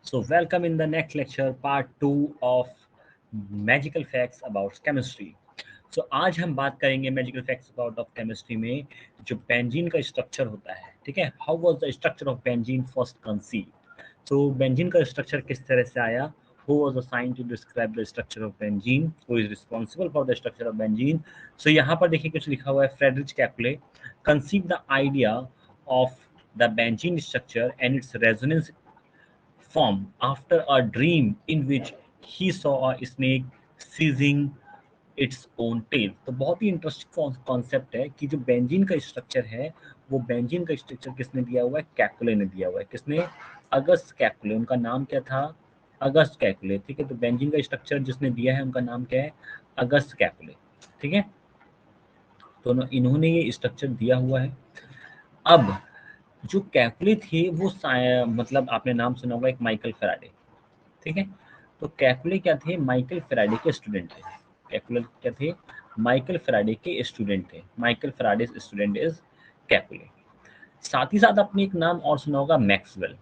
So, welcome in the next lecture, part 2 of Magical Facts about Chemistry. So, आज हम बात करेंगे Magical Facts about of Chemistry में जो बेंजीन का स्ट्रक्चर होता है, ठीक है? How was the structure of benzene first conceived? तो बेंजीन का स्ट्रक्चर किस तरह से आया? Who was assigned to describe the structure of benzene? Who is responsible for the structure of benzene? So, यहाँ पर देखिए कुछ लिखा हुआ है, Friedrich Kaplan conceived the idea of the benzene structure and its resonance form after a dream in which he saw a snake seizing its own tail. तो बहुत ही interesting concept है कि जो बेंजीन का स्ट्रक्चर है वो बेंजीन का structure किसने दिया हुआ है? कैकुले ने दिया हुआ है। किसने? अगस्त कैकुले। उनका नाम क्या था? अगस्त कैकुले। ठीक है, तो बेंजीन का स्ट्रक्चर जिसने दिया है उनका नाम क्या है? अगस्त कैकुले। ठीक है, तो इन्होंने ये स्ट्रक्चर दिया हुआ है। अब जो कैकुले थे वो मतलब आपने नाम सुना होगा एक माइकल फेराडे। ठीक है, तो कैकुले क्या थे? माइकल फेराडे के स्टूडेंट थे। कैकुले क्या थे? माइकल फेराडे के स्टूडेंट थे। Michael Faraday student is Kekulé. साथ ही साथ आपने एक नाम और सुना होगा, मैक्सवेल।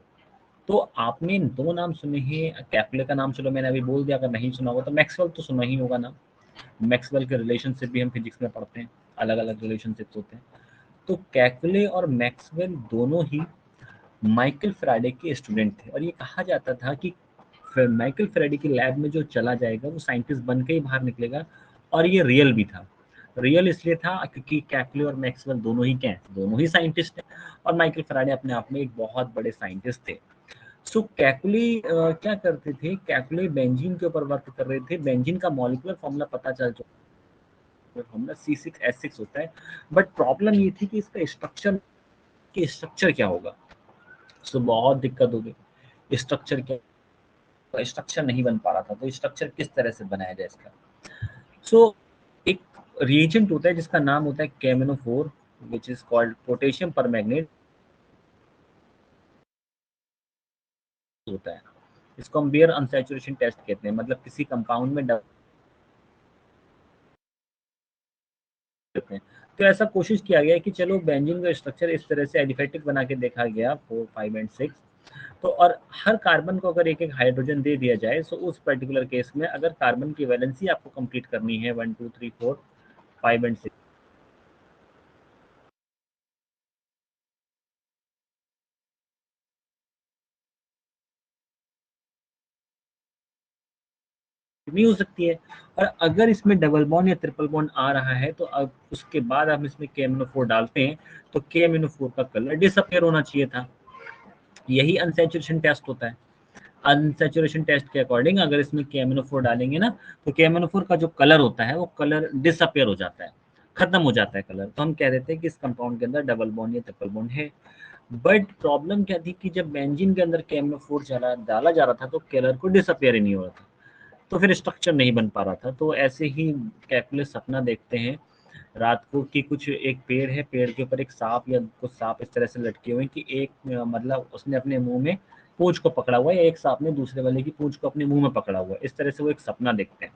तो आपने दो नाम सुने हैं। कैकुले का नाम चलो मैंने अभी बोल दिया, अगर नहीं सुना होगा तो मैक्सवेल तो सुना ही होगा ना। मैक्सवेल के रिलेशनशिप भी हम फिजिक्स में पढ़ते हैं, अलग अलग रिलेशनशिप्स होते हैं। तो कैकुले और मैक्सवेल दोनों ही माइकल फेराडे के स्टूडेंट थे और ये कहा जाता था कि फिर माइकल फेराडे की लैब में जो चला जाएगा वो साइंटिस्ट बन के ही बाहर निकलेगा। और ये रियल भी था। रियल इसलिए था क्योंकि कैकुले और मैक्सवेल दोनों ही क्या हैं? दोनों ही साइंटिस्ट हैं। और माइकल फेराडे अपने आप में एक बहुत बड़े साइंटिस्ट थे। सो कैकुले क्या करते थे? कैकुले बेंजीन के ऊपर वर्क कर रहे थे। बेंजीन का मॉलिक्यूलर फॉर्मूला पता चल चुका, फॉर्मूला C6H6 होता है। बट प्रॉब्लम ये थी कि इसका स्ट्रक्चर क्या होगा। सो बहुत दिक्कत हो गई। स्ट्रक्चर नहीं बन पा रहा था, तो स्ट्रक्चर किस तरह से बनाया जाए इसका। सो एक रिएजेंट होता है जिसका नाम होता है केमिनोफोर, which is called potassium permanganate होता है। इसको हम बेयर अनसैचुरेशन टेस्ट कहते हैं, मतलब किसी कंपाउंड में देते हैं। तो ऐसा कोशिश किया गया कि चलो बेंजीन का स्ट्रक्चर इस तरह से एलिफेटिक बना के देखा गया 4, 5 एंड 6। तो और हर कार्बन को अगर एक एक हाइड्रोजन दे दिया जाए तो उस पर्टिकुलर केस में अगर कार्बन की वैलेंसी आपको कंप्लीट करनी है 1, 2, 3, 4, 5 एंड 6 नहीं हो सकती है। और अगर इसमें डबल बॉन्ड या ट्रिपल बॉन्ड आ रहा है तो अब उसके बाद हम इसमें KMnO4 डालते हैं तो KMnO4 का कलर डिसअपियर होना चाहिए था। यही अनसैचुरेशन टेस्ट होता है। अनसैचुरेशन टेस्ट के अकॉर्डिंग अगर इसमें KMnO4 डालेंगे ना तो KMnO4 का जो कलर होता है वो कलर डिसअपियर हो जाता है, खत्म हो जाता है कलर। तो हम कह देते हैं कि इस कंपाउंड के अंदर डबल बॉन्ड या ट्रिपल बॉन्ड है। बट प्रॉब्लम क्या थी कि जब बेंजीन के अंदर KMnO4 डाला जा रहा था तो कलर को डिसअपियर ही नहीं हो रहा था, तो फिर स्ट्रक्चर नहीं बन पा रहा था। तो ऐसे ही कैकुलस सपना देखते हैं रात को कि कुछ एक पेड़ है, पेड़ के ऊपर एक सांप या कुछ सांप इस तरह से लटके हुए हैं कि एक मतलब उसने अपने मुंह में पूंछ को पकड़ा हुआ है या एक सांप ने दूसरे वाले की पूंछ को अपने मुंह में पकड़ा हुआ है। इस तरह से वो एक सपना देखते हैं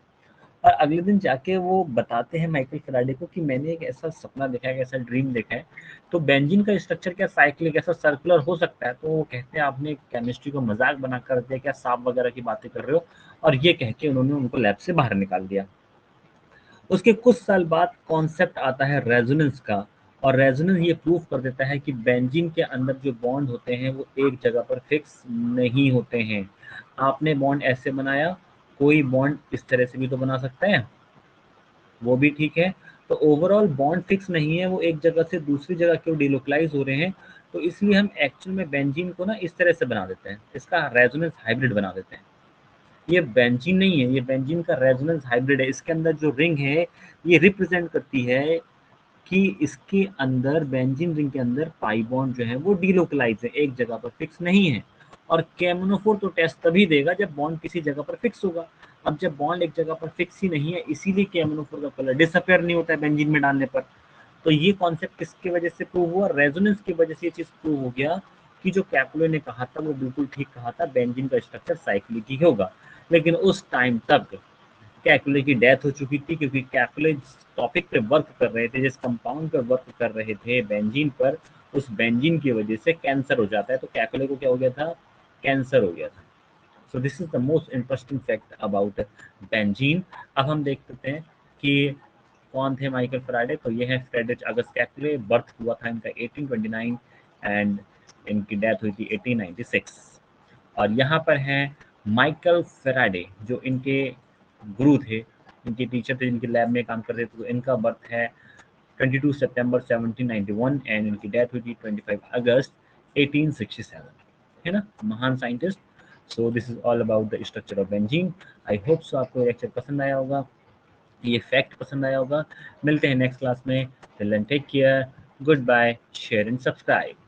और अगले दिन जाके वो बताते हैं माइकल फेराडे को कि मैंने एक ऐसा सपना देखा है, एक ऐसा ड्रीम देखा है। तो बेंजीन का स्ट्रक्चर क्या साइक्लिक ऐसा सर्कुलर हो सकता है? तो वो कहते हैं आपने केमिस्ट्री को मजाक बना कर दिया, क्या सांप वगैरह की बातें कर रहे हो। और ये कह के उन्होंने उनको लैब से बाहर निकाल दिया। उसके कुछ साल बाद कॉन्सेप्ट आता है रेजोनेंस का। और रेजोनेंस ये प्रूव कर देता है कि बेंजीन के अंदर जो बॉन्ड होते हैं वो एक जगह पर फिक्स नहीं होते हैं। आपने बॉन्ड ऐसे बनाया, कोई बॉन्ड इस तरह से भी तो बना सकता है, वो भी ठीक है। तो ओवरऑल बॉन्ड फिक्स नहीं है, वो एक जगह से दूसरी जगह क्यों डिलोकलाइज हो रहे हैं। तो इसलिए हम एक्चुअल में बेंजीन को ना इस तरह से बना देते हैं, इसका रेजोनेंस हाइब्रिड बना देते हैं। ये बेंजीन नहीं है, ये बेंजीन का रेजोनेंस हाइब्रिड है। इसके अंदर जो रिंग है ये रिप्रेजेंट करती है कि इसके अंदर बेंजीन रिंग के अंदर पाई बॉन्ड जो है वो डिलोकलाइज है, एक जगह पर फिक्स नहीं है। और केमनोफोर तो टेस्ट तभी देगा जब बॉन्ड किसी जगह पर फिक्स होगा। अब जब बॉन्ड एक जगह पर फिक्स ही नहीं है इसीलिए केमनोफोर का कलर डिसअपेयर नहीं होता है बेंजीन में डालने पर। तो ये कॉन्सेप्ट किसकी वजह से प्रूव हुआ? रेजोनेंस की वजह से ये चीज प्रूव हो गया कि जो कैपुले ने कहा था वो बिल्कुल ठीक कहा था, बेंजीन का स्ट्रक्चर साइक्लिक ही होगा। लेकिन उस टाइम तक कैकुले की डेथ हो चुकी थी क्योंकि कैकुले जिस टॉपिक पे वर्क कर रहे थे, जिस कंपाउंड पे वर्क कर रहे थे बेंजीन पर, उस बेंजीन की वजह से कैंसर हो जाता है। तो कैकुले को क्या हो गया था? कैंसर हो गया था। So this is the most interesting fact about benzene. अब हम देख सकते हैं कि कौन थे माइकल फैराडे। तो ये है फ्रेडरिक अगस्त कैक्ले, बर्थ हुआ था इनका 1829 एंड इनकी डेथ हुई थी 1896। और यहाँ पर हैं माइकल फैराडे जो इनके गुरु थे, इनके टीचर थे, जिनके लैब में काम करते थे। तो इनका बर्थ है 22 सितंबर 1791 एंड इनकी डेथ हुई थी 25 अगस्त 1867, है ना, महान scientist. So this is all about the structure of benzene. I hope so आपको लेक्चर पसंद आया होगा, ये फैक्ट पसंद आया होगा। मिलते हैं नेक्स्ट क्लास में। Till then take care, good bye, share and subscribe.